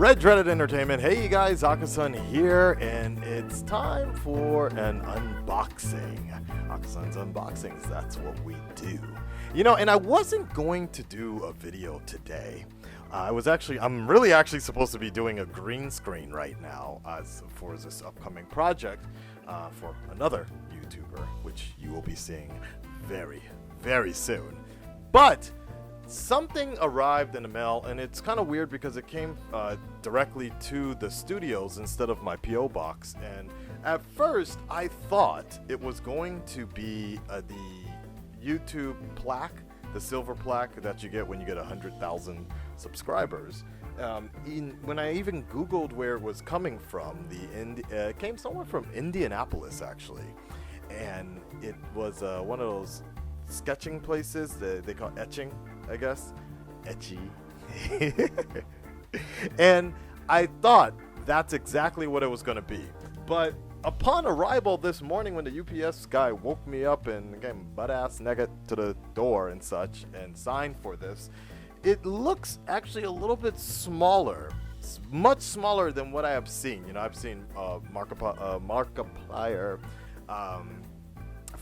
Red Dreaded Entertainment. Hey you guys, Akasan here, and it's time for an unboxing. Akasan's Unboxings, that's what we do. You know, and I wasn't going to do a video today. I'm really actually supposed to be doing a green screen right now for this upcoming project for another YouTuber, which you will be seeing very, very soon. But something arrived in the mail, and it's kind of weird because it came directly to the studios instead of my P.O. box. And at first, I thought it was going to be the YouTube plaque, the silver plaque that you get when you get 100,000 subscribers. When I even Googled where it was coming from, it came somewhere from Indianapolis, actually. And it was one of those sketching places that they call etching, I guess. Etchy. And I thought that's exactly what it was going to be. But upon arrival this morning, when the UPS guy woke me up and came butt-ass naked to the door and such and signed for this, it looks actually a little bit smaller. It's much smaller than what I have seen. You know, I've seen Markiplier, a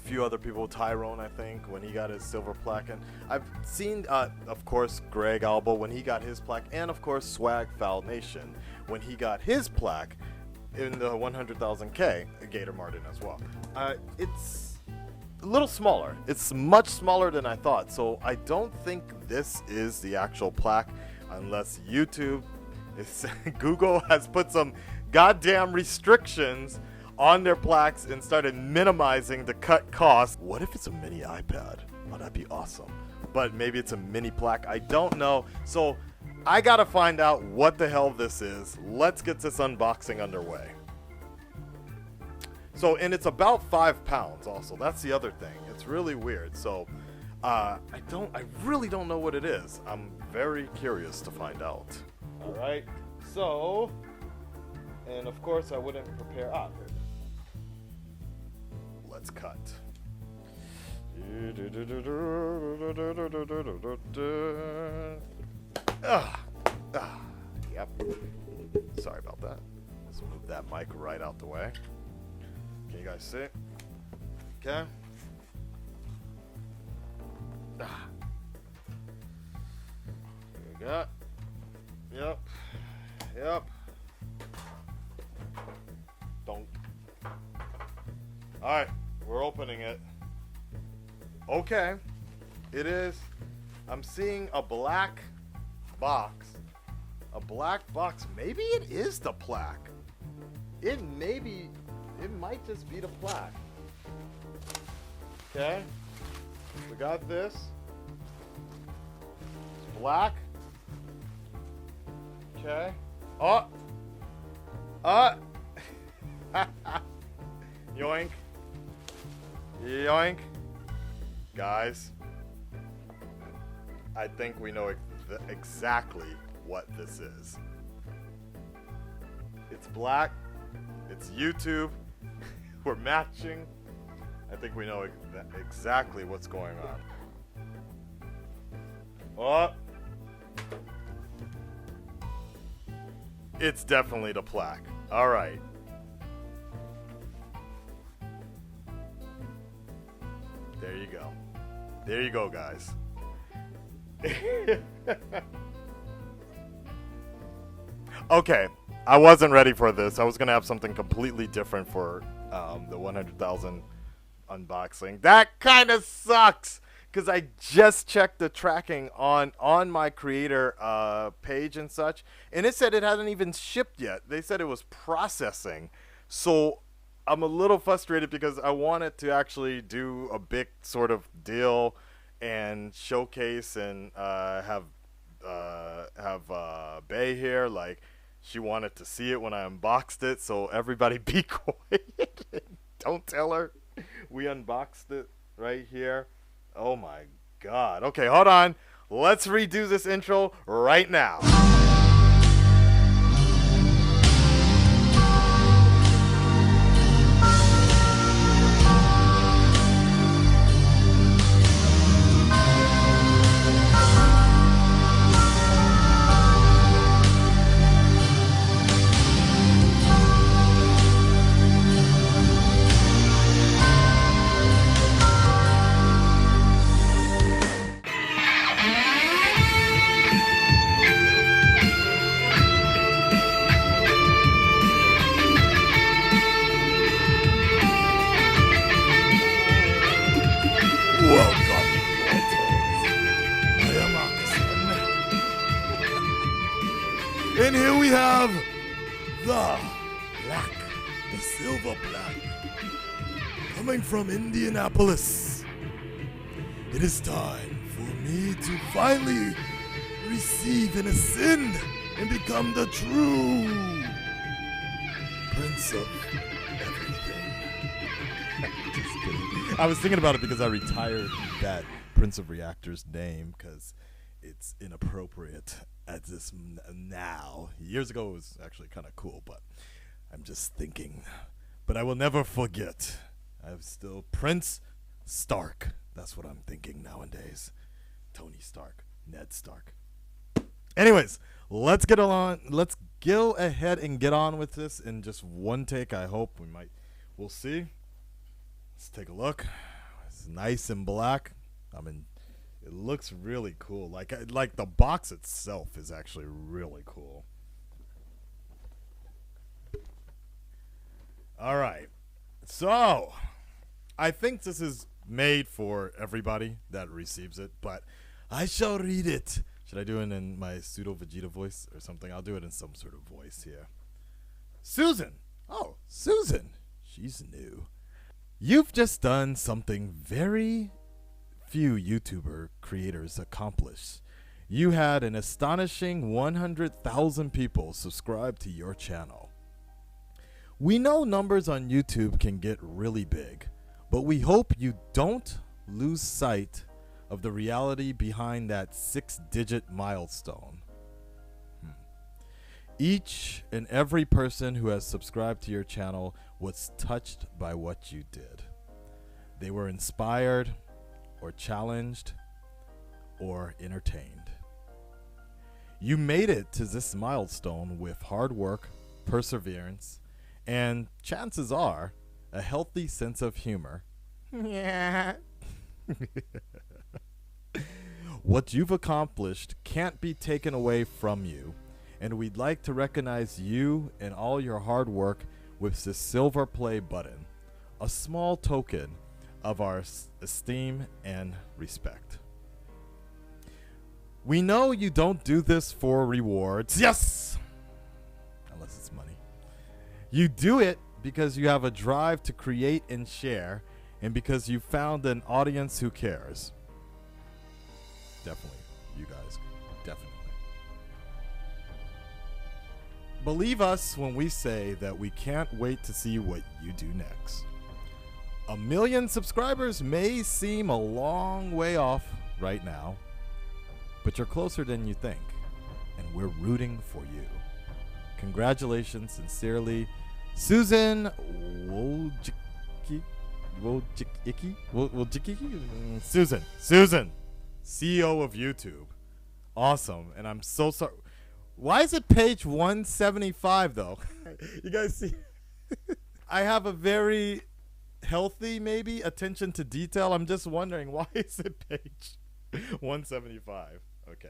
few other people, Tyrone, I think, when he got his silver plaque, and I've seen, of course, Greg Albo when he got his plaque, and of course, Swag Foul Nation when he got his plaque in the 100,000K, Gator Martin as well. It's a little smaller. It's much smaller than I thought, so I don't think this is the actual plaque unless Google has put some goddamn restrictions on their plaques and started minimizing the cut cost. What if it's a mini iPad? Oh, that'd be awesome. But maybe it's a mini plaque. I don't know. So I gotta find out what the hell this is. Let's get this unboxing underway. So, and it's about 5 pounds also. That's the other thing. It's really weird. So I really don't know what it is. I'm very curious to find out. All right. So, and of course I wouldn't prepare. Here it is. Let's cut. Yep. Sorry about that. Let's move that mic right out the way. Can you guys see? Okay. Here we go. Yep. Don't. All right. We're opening it. Okay. It is. I'm seeing a black box. A black box. Maybe it is the plaque. It might just be the plaque. Okay. We got this. It's black. Okay. Oh. Yoink. Yoink. Guys, I think we know exactly what this is. It's black. It's YouTube. We're matching. I think we know exactly what's going on. Oh. It's definitely the plaque. All right. There you go. There you go, guys. Okay, I wasn't ready for this. I was going to have something completely different for the 100,000 unboxing. That kind of sucks because I just checked the tracking on my creator page and such, and it said it hasn't even shipped yet. They said it was processing. So I'm a little frustrated because I wanted to actually do a big sort of deal and showcase and have Bay here. Like, she wanted to see it when I unboxed it, so everybody be quiet. Don't tell her we unboxed it right here. Oh my god. Okay, hold on. Let's redo this intro right now. have the Plaque, the silver plaque, coming from Indianapolis. It is time for me to finally receive and ascend and become the true Prince of everything. Just kidding. I was thinking about it because I retired that Prince of Reactor's name because it's inappropriate at this now. Years ago it was actually kind of cool, but I'm just thinking. But I will never forget. I'm still Prince Stark. That's what I'm thinking nowadays. Tony Stark, Ned Stark. Anyways, let's get along. Let's go ahead and get on with this in just one take. I hope we'll see. Let's take a look. It's nice and black. It looks really cool. Like the box itself is actually really cool. All right. So, I think this is made for everybody that receives it, but I shall read it. Should I do it in my pseudo Vegeta voice or something? I'll do it in some sort of voice here. Susan. Oh, Susan. She's new. You've just done something very few YouTuber creators accomplish. You had an astonishing 100,000 people subscribe to your channel. We know numbers on YouTube can get really big, but we hope you don't lose sight of the reality behind that 6-digit milestone. Each and every person who has subscribed to your channel was touched by what you did. They were inspired, or challenged, or entertained. You made it to this milestone with hard work, perseverance, and chances are a healthy sense of humor. Yeah. What you've accomplished can't be taken away from you, and we'd like to recognize you and all your hard work with this silver play button, a small token of our esteem and respect. We know you don't do this for rewards. Yes! Unless it's money. You do it because you have a drive to create and share, and because you found an audience who cares. Definitely, you guys. Definitely. Believe us when we say that we can't wait to see what you do next. 1 million subscribers may seem a long way off right now, but you're closer than you think, and we're rooting for you. Congratulations, sincerely, Susan Wojcicki? Susan, CEO of YouTube. Awesome, and I'm so sorry. Why is it page 175 though? You guys see? I have a very healthy, maybe, attention to detail. I'm just wondering, why is it page 175? Okay.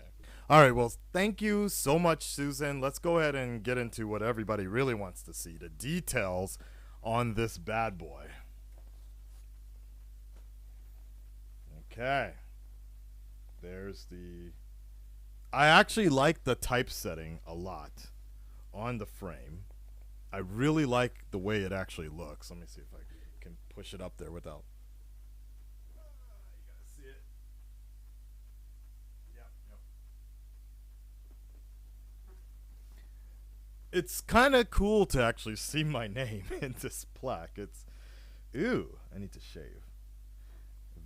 All right, well, thank you so much, Susan. Let's go ahead and get into what everybody really wants to see, the details on this bad boy. Okay. There's the... I actually like the typesetting a lot on the frame. I really like the way it actually looks. Let me see if I can push it up there without... you gotta see it. Yep. It's kind of cool to actually see my name in this plaque. It's... Ooh, I need to shave.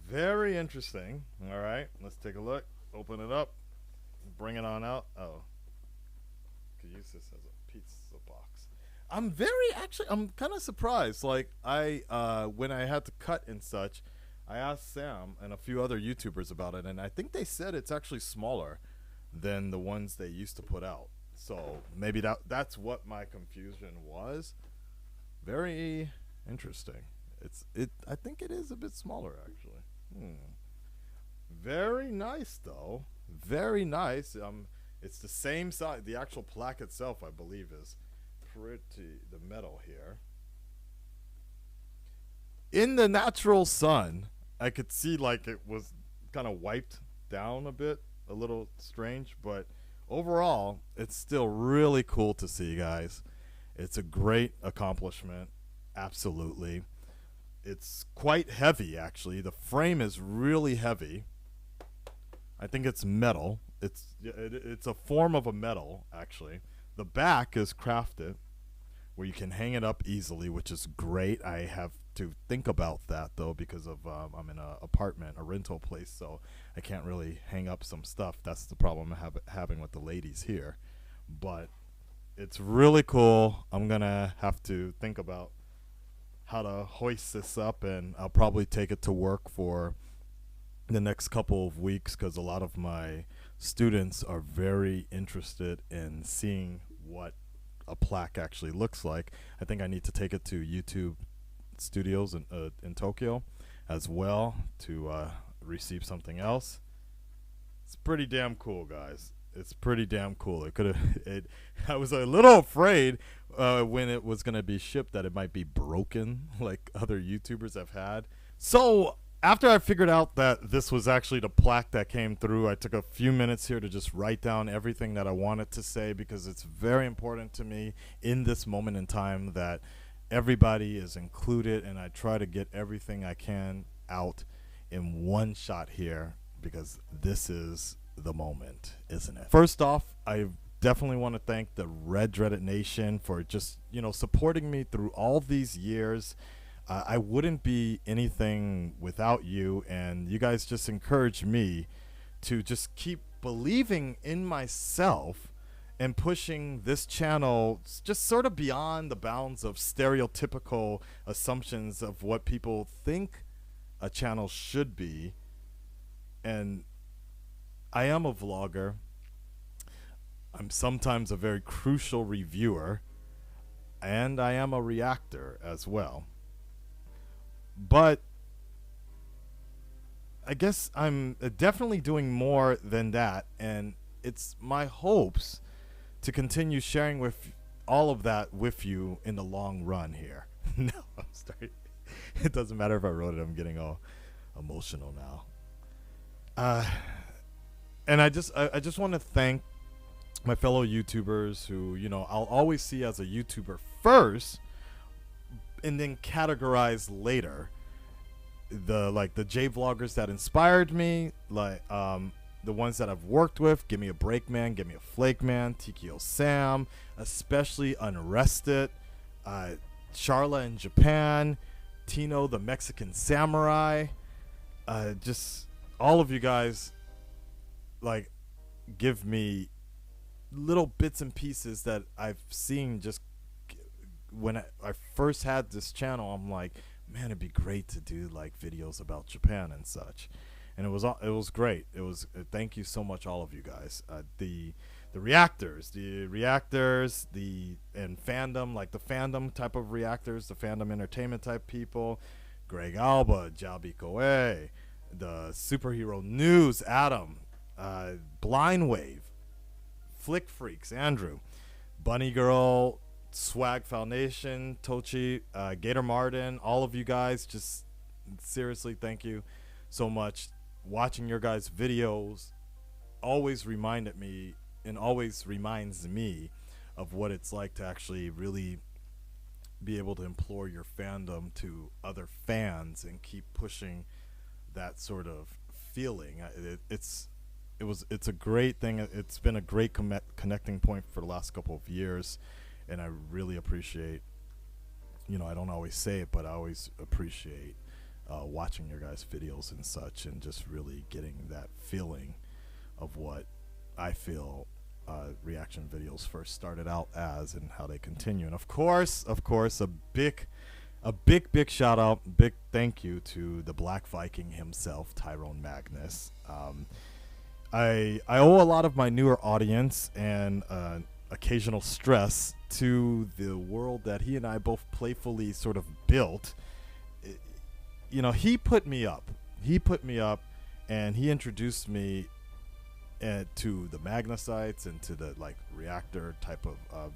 Very interesting. All right, let's take a look. Open it up. Bring it on out. Oh. Could use this as a pizza box. I'm kind of surprised. Like, when I had to cut and such, I asked Sam and a few other YouTubers about it, and I think they said it's actually smaller than the ones they used to put out. So maybe that's what my confusion was. Very interesting. I think it is a bit smaller, actually. Very nice, though. Very nice. It's the same size. The actual plaque itself, I believe, is pretty... the metal here. In the natural sun, I could see like it was kind of wiped down a bit, a little strange, but overall, it's still really cool to see, guys. It's a great accomplishment, absolutely. It's quite heavy, actually. The frame is really heavy. I think it's metal. It's a form of a metal, actually. The back is crafted where you can hang it up easily, which is great. I have to think about that though because of I'm in an apartment, a rental place, so I can't really hang up some stuff. That's the problem I'm having with the ladies here. But it's really cool. I'm gonna have to think about how to hoist this up, and I'll probably take it to work for the next couple of weeks because a lot of my students are very interested in seeing what a plaque actually looks like. I think I need to take it to YouTube studios in Tokyo as well to receive something else. It's pretty damn cool, guys. It's pretty damn cool. It could have. I was a little afraid when it was gonna be shipped that it might be broken, like other YouTubers have had. So after I figured out that this was actually the plaque that came through, I took a few minutes here to just write down everything that I wanted to say because it's very important to me in this moment in time that everybody is included, and I try to get everything I can out in one shot here because this is the moment, isn't it? First off, I definitely want to thank the Red Dreaded Nation for just, supporting me through all these years. I wouldn't be anything without you, and you guys just encourage me to just keep believing in myself and pushing this channel just sort of beyond the bounds of stereotypical assumptions of what people think a channel should be. And I am a vlogger. I'm sometimes a very crucial reviewer, and I am a reactor as well. But I guess I'm definitely doing more than that, and it's my hopes to continue sharing with all of that with you in the long run here. No, I'm sorry. It doesn't matter if I wrote it. I'm getting all emotional now. And I just want to thank my fellow YouTubers who, I'll always see as a YouTuber first and then categorize later. The J vloggers that inspired me, the ones that I've worked with, Give Me a Break Man, Give Me a Flake Man, TKO Sam, especially Unrested, Charla in Japan, Tino the Mexican Samurai, just all of you guys give me little bits and pieces that I've seen just when I first had this channel. I'm like, man, it'd be great to do videos about Japan and such, and it was great. It was thank you so much, all of you guys. The reactors, and fandom, the fandom type of reactors, the fandom entertainment type people, Greg Alba, Jalbi Koe, the superhero news, Adam, Blind Wave, Flick Freaks, Andrew, Bunny Girl, Swag Foundation, Tochi, Gator Martin, all of you guys, just seriously thank you so much. Watching your guys' videos always reminded me and always reminds me of what it's like to actually really be able to implore your fandom to other fans and keep pushing that sort of feeling. It's a great thing. It's been a great connecting point for the last couple of years, and I really appreciate, I don't always say it, but I always appreciate watching your guys' videos and such, and just really getting that feeling of what I feel reaction videos first started out as and how they continue. And of course, a big shout out, big thank you to the Black Viking himself, Tyrone Magnus. I owe a lot of my newer audience and occasional stress to the world that he and I both playfully sort of built. He put me up, and he introduced me to the Magnusites and to the reactor type of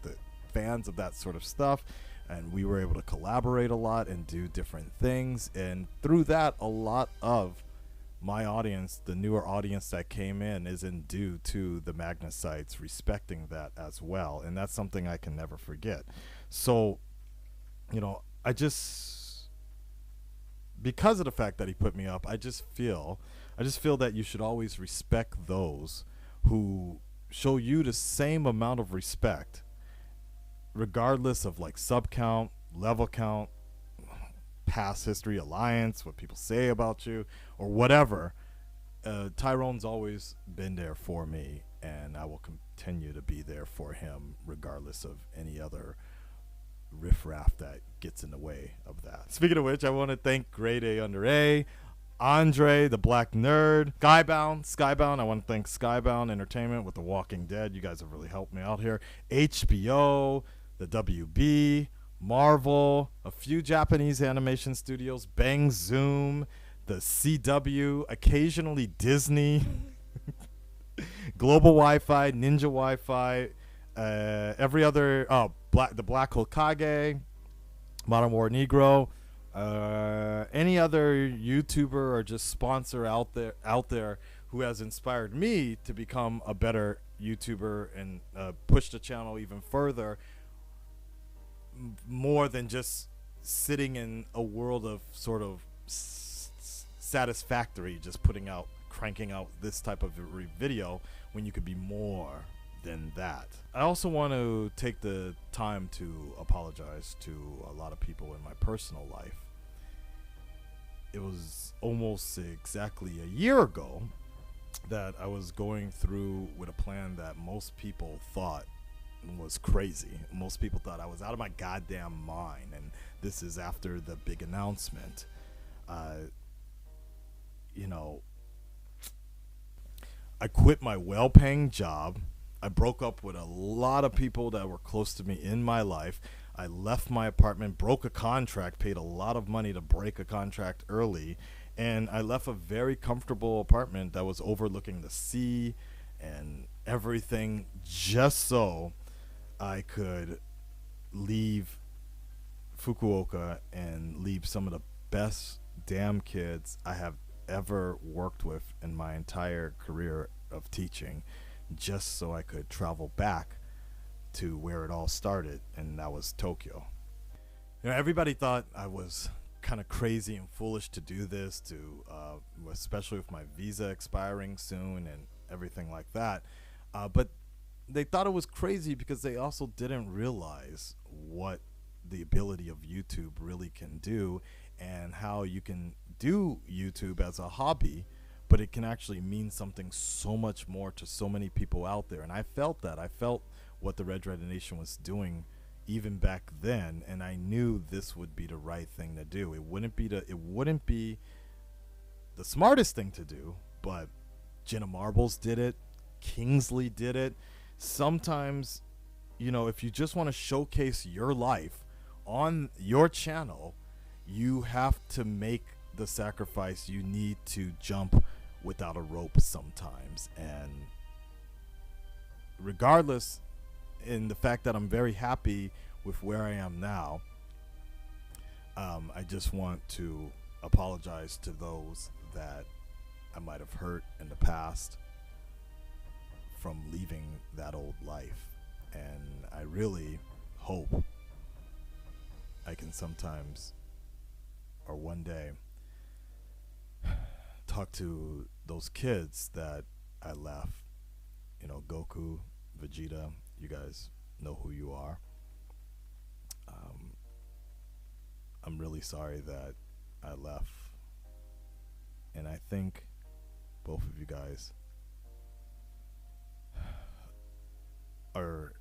the fans of that sort of stuff, and we were able to collaborate a lot and do different things, and through that a lot of my audience, the newer audience that came in, isn't due to the Magnesites respecting that as well. And that's something I can never forget. So, you know, because of the fact that he put me up, I just feel that you should always respect those who show you the same amount of respect, regardless of like sub count, level count, past history, alliance, what people say about you, or whatever. Tyrone's always been there for me, and I will continue to be there for him, regardless of any other riffraff that gets in the way of that. Speaking of which, I want to thank Grade A Under A, Andre, the Black Nerd, Skybound. I want to thank Skybound Entertainment with The Walking Dead. You guys have really helped me out here. HBO, the WB, Marvel, a few Japanese animation studios, Bang Zoom, the CW, occasionally Disney, Global Wi-Fi, Ninja Wi-Fi, every other, the Black Hokage, Modern War Negro, any other YouTuber or just sponsor out there who has inspired me to become a better YouTuber and push the channel even further, more than just sitting in a world of sort of satisfactory, just cranking out this type of video when you could be more than that. I also want to take the time to apologize to a lot of people in my personal life. It was almost exactly a year ago that I was going through with a plan that most people thought was crazy. Most people thought I was out of my goddamn mind, and this is after the big announcement. You know, I quit my well-paying job. I broke up with a lot of people that were close to me in my life. I left my apartment, broke a contract, paid a lot of money to break a contract early, and I left a very comfortable apartment that was overlooking the sea and everything, just so I could leave Fukuoka and leave some of the best damn kids I have ever worked with in my entire career of teaching, just so I could travel back to where it all started, and that was Tokyo. You know, everybody thought I was kind of crazy and foolish to do this, especially with my visa expiring soon and everything like that. But they thought it was crazy because they also didn't realize what the ability of YouTube really can do, and how you can do YouTube as a hobby, but it can actually mean something so much more to so many people out there. And I felt that. I felt what the Red Nation was doing even back then, and I knew this would be the right thing to do. It wouldn't be the smartest thing to do, but Jenna Marbles did it, Kingsley did it. Sometimes, you know, if you just want to showcase your life on your channel, you have to make the sacrifice. You need to jump without a rope sometimes. And regardless, in the fact that I'm very happy with where I am now, I just want to apologize to those that I might have hurt in the past from leaving that old life. And I really hope I can sometimes, or one day, talk to those kids that I left. You know, Goku, Vegeta, you guys know who you are. I'm really sorry that I left, and I think both of you guys are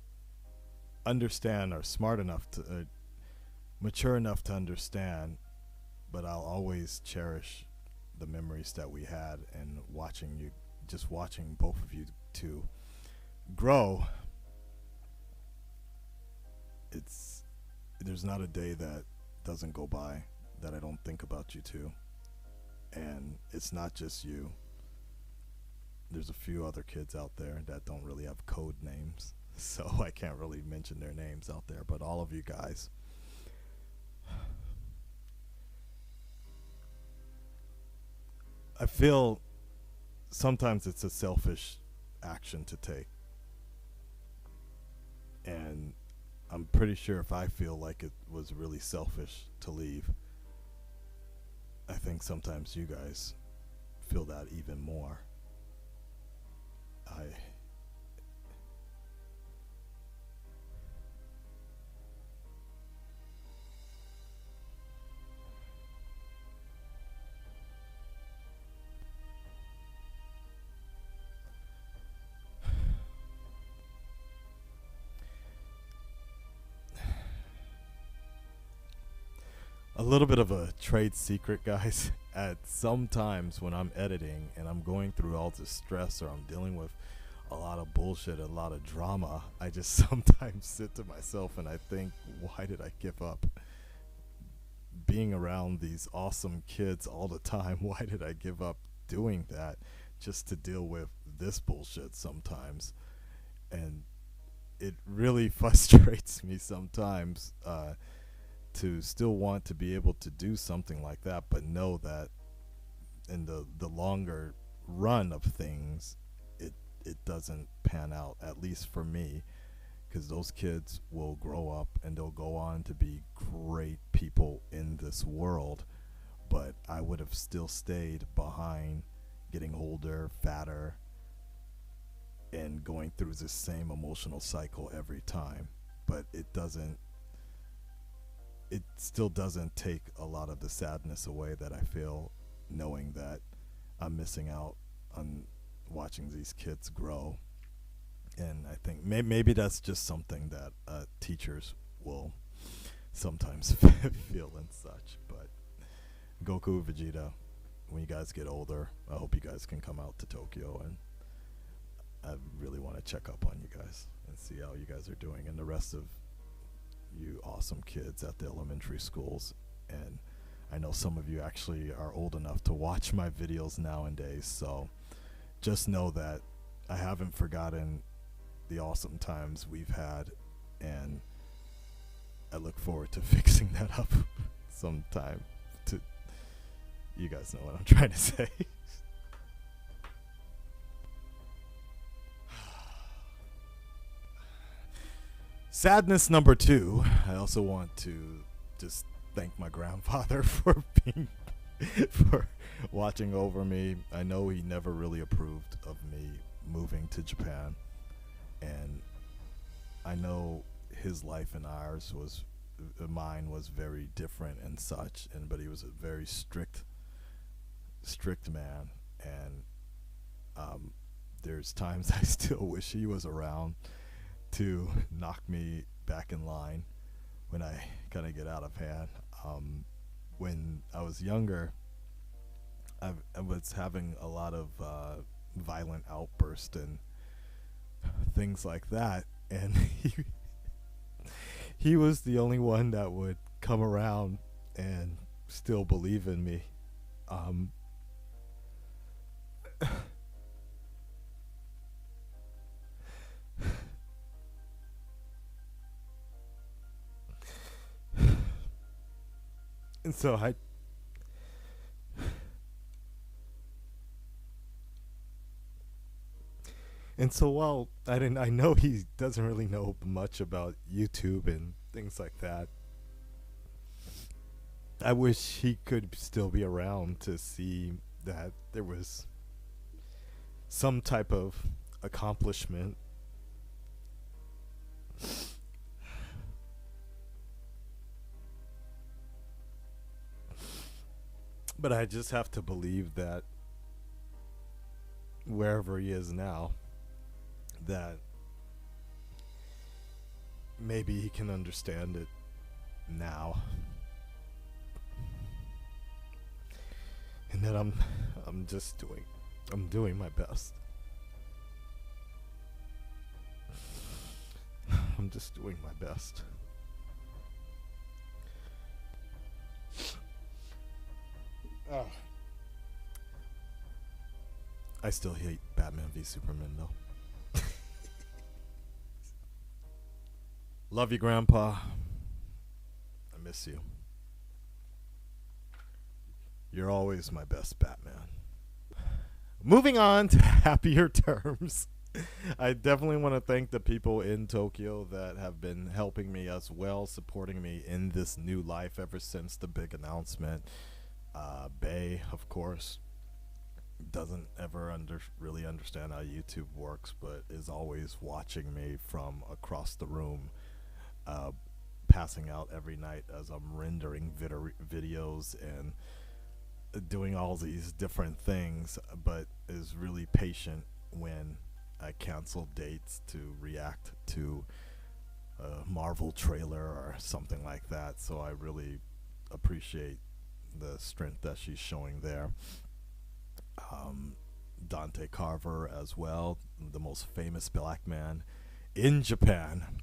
smart enough to mature enough to understand, but I'll always cherish the memories that we had, and watching both of you two grow. There's not a day that doesn't go by that I don't think about you two. And it's not just you. There's a few other kids out there that don't really have code names, so I can't really mention their names out there, but all of you guys, I feel sometimes it's a selfish action to take. And I'm pretty sure if I feel like it was really selfish to leave, I think sometimes you guys feel that even more. I a little bit of a trade secret, guys. At some times when I'm editing and I'm going through all this stress or I'm dealing with a lot of bullshit, a lot of drama, I just sometimes sit to myself and I think, why did I give up being around these awesome kids all the time? Why did I give up doing that just to deal with this bullshit sometimes? And it really frustrates me sometimes to still want to be able to do something like that, but know that in the longer run of things, it doesn't pan out, at least for me, because those kids will grow up and they'll go on to be great people in this world, but I would have still stayed behind, getting older, fatter, and going through the same emotional cycle every time. But it still doesn't take a lot of the sadness away that I feel knowing that I'm missing out on watching these kids grow. And I think maybe that's just something that teachers will sometimes feel and such. But Goku, Vegeta, when you guys get older, I hope you guys can come out to Tokyo, and I really want to check up on you guys and see how you guys are doing, and the rest of you awesome kids at the elementary schools. And I know some of you actually are old enough to watch my videos nowadays, so just know that I haven't forgotten the awesome times we've had, and I look forward to fixing that up sometime. You guys know what I'm trying to say. Sadness number 2, I also want to just thank my grandfather for watching over me. I know he never really approved of me moving to Japan, and I know his life and mine was very different and such, but he was a very strict man, and there's times I still wish he was around to knock me back in line when I kind of get out of hand. When I was younger, I was having a lot of violent outbursts and things like that, and he was the only one that would come around and still believe in me. And so while I know he doesn't really know much about YouTube and things like that, I wish he could still be around to see that there was some type of accomplishment. But I just have to believe that wherever he is now, that maybe he can understand it now, and that I'm doing my best. I'm just doing my best. Oh. I still hate Batman v Superman though. Love you, Grandpa. I miss you. You're always my best Batman. moving on to happier terms. I definitely want to thank the people in Tokyo that have been helping me as well, supporting me in this new life ever since the big announcement. Bay, of course, doesn't ever really understand how YouTube works, but is always watching me from across the room, passing out every night as I'm rendering videos and doing all these different things, but is really patient when I cancel dates to react to a Marvel trailer or something like that. So I really appreciate the strength that she's showing there. Dante Carver as well, the most famous black man in Japan.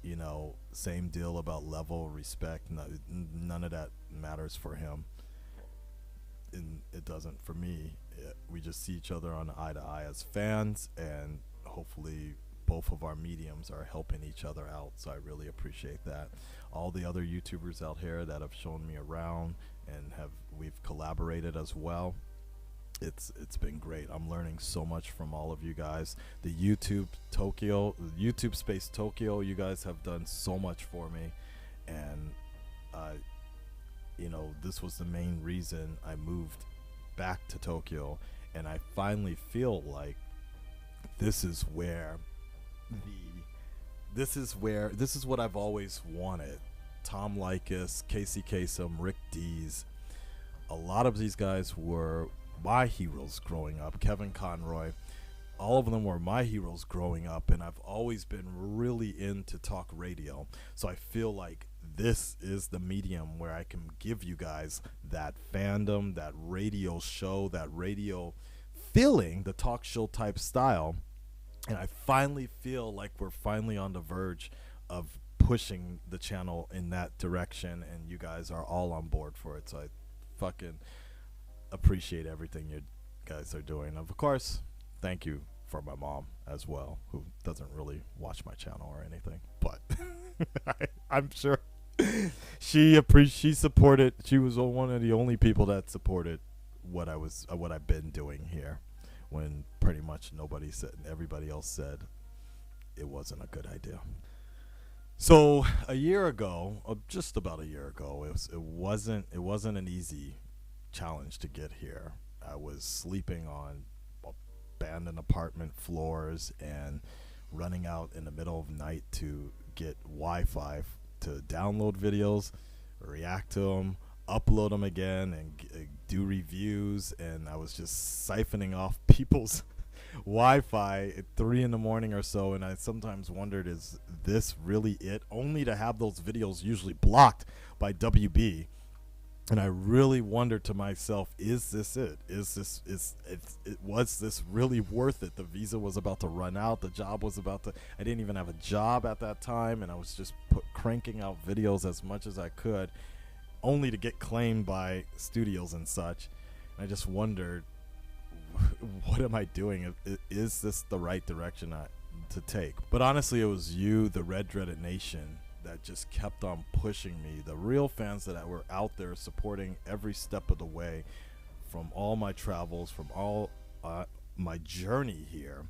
You know, same deal about level, respect. None of that matters for him. And it doesn't for me. We just see each other on eye to eye as fans, and hopefully both of our mediums are helping each other out. So I really appreciate that. All the other YouTubers out here that have shown me around and we've collaborated as well. It's been great. I'm learning so much from all of you guys. The YouTube Space Tokyo, you guys have done so much for me, and you know, this was the main reason I moved back to Tokyo, and I finally feel like this is what I've always wanted. Tom Likas, Casey Kasem, Rick Dees, a lot of these guys were my heroes growing up. Kevin Conroy, all of them were my heroes growing up, and I've always been really into talk radio. So I feel like this is the medium where I can give you guys that fandom, that radio show, that radio feeling, the talk show type style. And I finally feel like we're finally on the verge of pushing the channel in that direction, and you guys are all on board for it. So I fucking appreciate everything you guys are doing. Of course, thank you for my mom as well, who doesn't really watch my channel or anything, but I'm sure she supported. She was one of the only people that supported what I've been doing here, when pretty much nobody said, everybody else said it wasn't a good idea. So a year ago, just about a year ago, it wasn't an easy challenge to get here. I was sleeping on abandoned apartment floors and running out in the middle of the night to get Wi-Fi to download videos, react to them, upload them again, and do reviews. And I was just siphoning off people's Wi-Fi at 3 in the morning or so, and I sometimes wondered, is this really it? Only to have those videos usually blocked by WB. And I really wondered to myself, is this it? Was this really worth it? The visa was about to run out. The job was I didn't even have a job at that time, and I was just cranking out videos as much as I could, only to get claimed by studios and such. And I just wondered, what am I doing? Is this the right direction to take? But honestly, it was you, the Red Dreaded Nation, that just kept on pushing me. The real fans that were out there supporting every step of the way, from all my travels, from all my journey here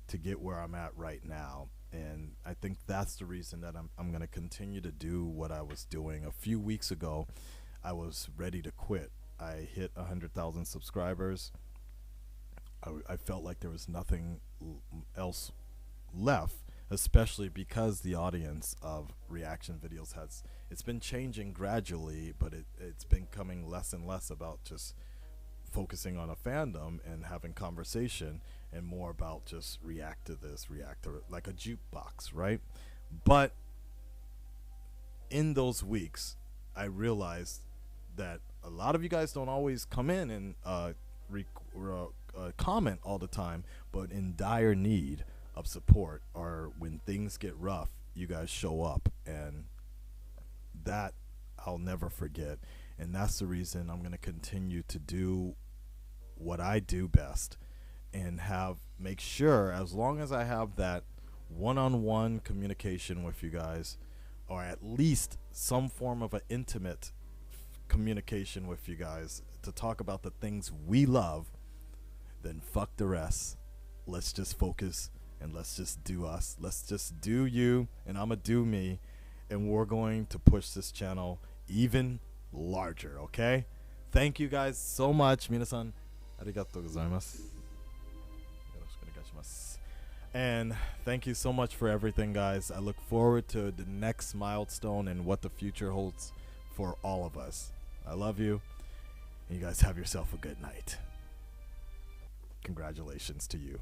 to get where I'm at right now. And I think that's the reason that I'm going to continue to do what I was doing. A few weeks ago, I was ready to quit. I hit 100,000 subscribers. I felt like there was nothing else left, especially because the audience of reaction videos it's been changing gradually, but it's been coming less and less about just focusing on a fandom and having conversation, and more about just react to this, react to it, like a jukebox, right? But in those weeks, I realized that a lot of you guys don't always come in and comment all the time, but in dire need of support, or when things get rough, you guys show up, and that I'll never forget. And that's the reason I'm going to continue to do what I do best, and make sure, as long as I have that one-on-one communication with you guys, or at least some form of an intimate communication with you guys, to talk about the things we love, then fuck the rest. Let's just focus and let's just do us. Let's just do you, and I'ma do me, and we're going to push this channel even larger, okay? Thank you guys so much. Minasan, arigatou gozaimasu. Yoroshiku onegaishimasu. And thank you so much for everything, guys. I look forward to the next milestone and what the future holds for all of us. I love you. And you guys have yourself a good night. Congratulations to you.